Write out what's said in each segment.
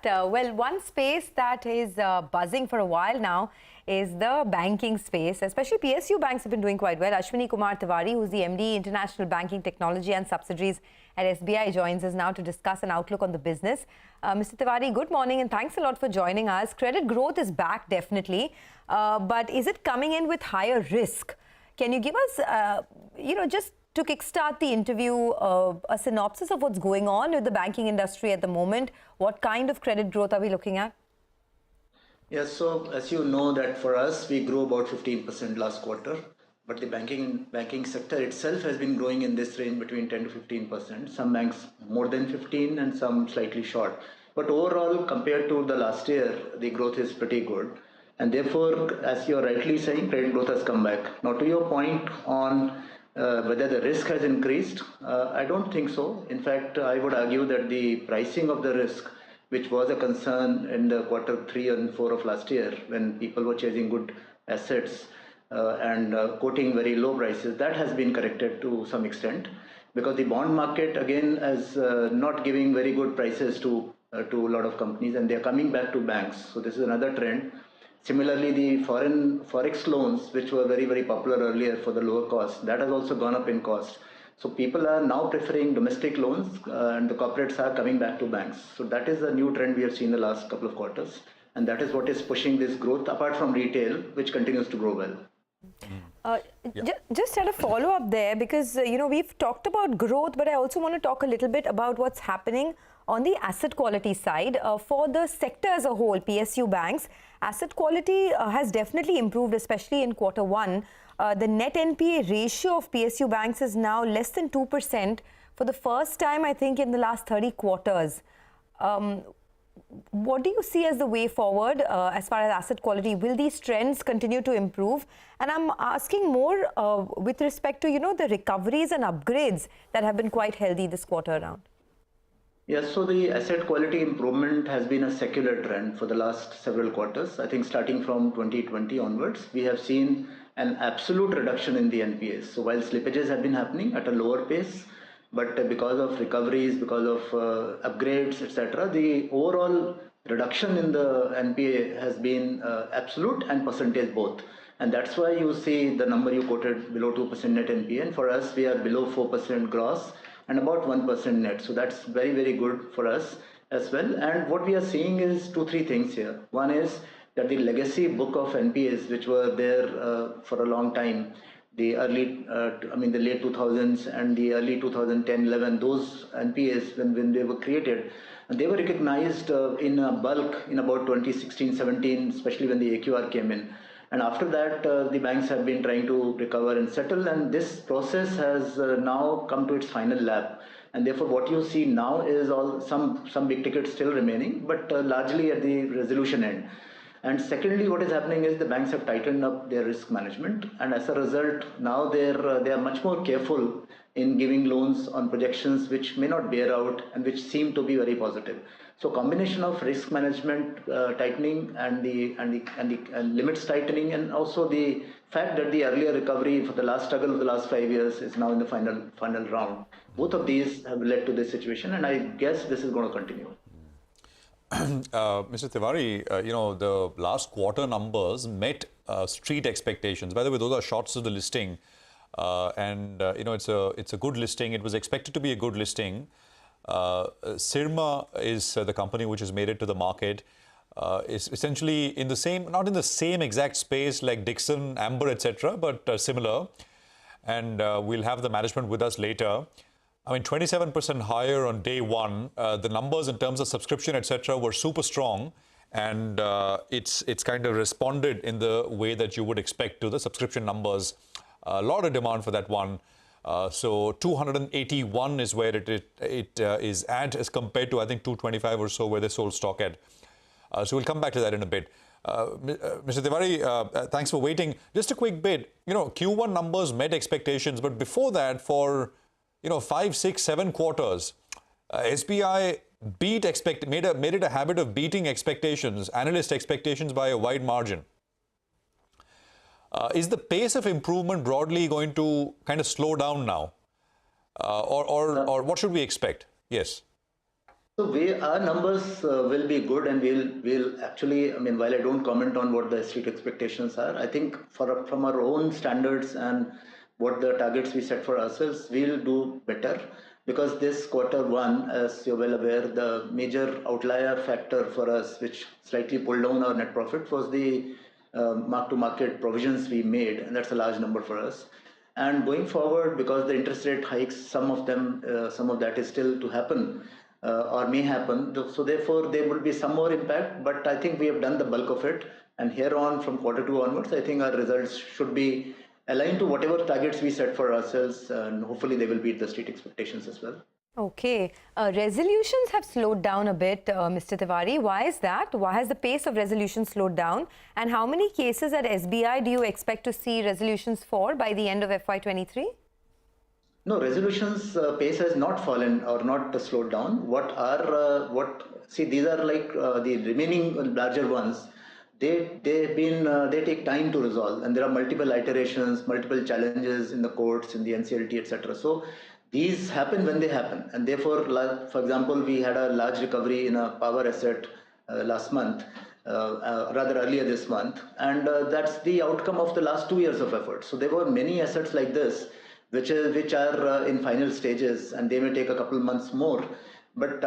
Well, one space that is buzzing for a while now is the banking space. Especially PSU banks have been doing quite well. Ashwin Kumar Tewari, who's the MD, International Banking Technology and Subsidiaries at SBI, joins us now to discuss an outlook on the business. Mr. Tewari, good morning and thanks a lot for joining us. Credit growth is back, definitely. But is it coming in with higher risk? Can you give us, just to kickstart the interview, a synopsis of what's going on with the banking industry at the moment? What kind of credit growth are we looking at? Yes, so as you know that for us, we grew about 15% last quarter, but the banking sector itself has been growing in this range between 10 to 15%. Some banks more than 15 and some slightly short. But overall, compared to the last year, the growth is pretty good. And therefore, as you're rightly saying, credit growth has come back. Now, to your point on whether the risk has increased, I don't think so. In fact, I would argue that the pricing of the risk, which was a concern in the quarter 3 and 4 of last year when people were chasing good assets and quoting very low prices, that has been corrected to some extent because the bond market again is not giving very good prices to a lot of companies, and they are coming back to banks. So this is another trend. Similarly, the foreign forex loans, which were very, very popular earlier for the lower cost, that has also gone up in cost. So people are now preferring domestic loans and the corporates are coming back to banks. So that is a new trend we have seen the last couple of quarters. And that is what is pushing this growth apart from retail, which continues to grow well. Just had a follow-up there because, we've talked about growth, but I also want to talk a little bit about what's happening on the asset quality side. For the sector as a whole, PSU banks, asset quality has definitely improved, especially in quarter 1. The net NPA ratio of PSU banks is now less than 2% for the first time, I think, in the last 30 quarters. What do you see as the way forward as far as asset quality? Will these trends continue to improve? And I'm asking more with respect to, the recoveries and upgrades that have been quite healthy this quarter around. Yes, so the asset quality improvement has been a secular trend for the last several quarters. I think starting from 2020 onwards, we have seen an absolute reduction in the NPAs. So while slippages have been happening at a lower pace, but because of recoveries, because of upgrades, etc., the overall reduction in the NPA has been absolute and percentage both. And that's why you see the number you quoted below 2% net NPA. And for us, we are below 4% gross and about 1% net. So that's very, very good for us as well. And what we are seeing is 2-3 things here. One is that the legacy book of NPAs, which were there for a long time, the late 2000s and the early 2010-11, those NPAs, when they were created, they were recognized in a bulk in about 2016-17, especially when the AQR came in. And after that, the banks have been trying to recover and settle, and this process has now come to its final lap. And therefore, what you see now is some big tickets still remaining, but largely at the resolution end. And secondly, what is happening is the banks have tightened up their risk management, and as a result, now they are much more careful in giving loans on projections which may not bear out and which seem to be very positive. So, combination of risk management tightening and the limits tightening, and also the fact that the earlier recovery for the last struggle of the last 5 years is now in the final round. Both of these have led to this situation, and I guess this is going to continue. Mr. Tewari, the last quarter numbers met street expectations. By the way, those are shots of the listing, it's a good listing. It was expected to be a good listing. Sirma is the company which has made it to the market. Is essentially in the same, not in the same exact space like Dixon, Amber, etc., but similar. And we'll have the management with us later. 27% higher on day one. The numbers in terms of subscription, etc., were super strong, and it's kind of responded in the way that you would expect to the subscription numbers. A lot of demand for that one. So 281 is where it is at, as compared to I think 225 or so where they sold stock at. So we'll come back to that in a bit. Mr. Tewari, thanks for waiting. Just a quick bit. Q1 numbers met expectations, but before that, for 5, 6, 7 quarters, SBI made it a habit of beating expectations, analyst expectations, by a wide margin. Is the pace of improvement broadly going to kind of slow down now, or what should we expect? Yes. Our numbers will be good, and we'll actually. I mean, while I don't comment on what the street expectations are, I think from our own standards and what the targets we set for ourselves, we'll do better, because this quarter one, as you're well aware, the major outlier factor for us, which slightly pulled down our net profit, was the mark-to-market provisions we made, and that's a large number for us. And going forward, because the interest rate hikes, some of that is still to happen. Or may happen. So therefore, there will be some more impact, but I think we have done the bulk of it. And here on, from quarter two onwards, I think our results should be aligned to whatever targets we set for ourselves, and hopefully they will beat the street expectations as well. Okay. Resolutions have slowed down a bit, Mr. Tewari. Why is that? Why has the pace of resolution slowed down? And how many cases at SBI do you expect to see resolutions for by the end of FY23? No, resolutions pace has not fallen or not slowed down. These are like the remaining larger ones. They take time to resolve, and there are multiple iterations, multiple challenges in the courts, in the NCLT, etc. So these happen when they happen, and therefore, for example, we had a large recovery in a power asset last month, rather earlier this month, and that's the outcome of the last 2 years of effort. So there were many assets like this which are in final stages, and they may take a couple months more. But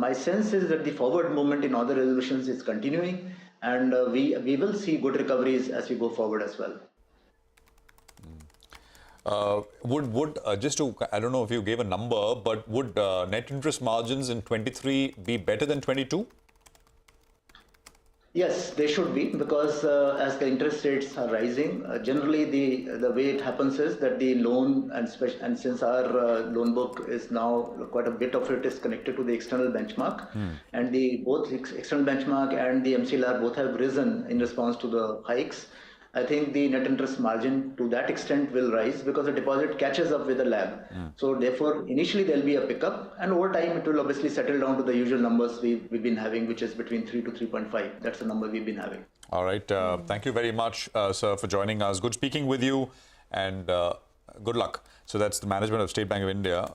my sense is that the forward movement in other resolutions is continuing, and we will see good recoveries as we go forward as well. I don't know if you gave a number, but would net interest margins in 23 be better than 22? Yes, they should be, because as the interest rates are rising, generally the way it happens is that the loan, and since our loan book is now quite a bit of it is connected to the external benchmark, and both external benchmark and the MCLR both have risen in response to the hikes. I think the net interest margin to that extent will rise, because the deposit catches up with a lag. So therefore, initially there'll be a pickup, and over time it will obviously settle down to the usual numbers we've been having, which is between 3 to 3.5. That's the number we've been having. All right. Thank you very much, sir, for joining us. Good speaking with you, and good luck. So that's the management of State Bank of India.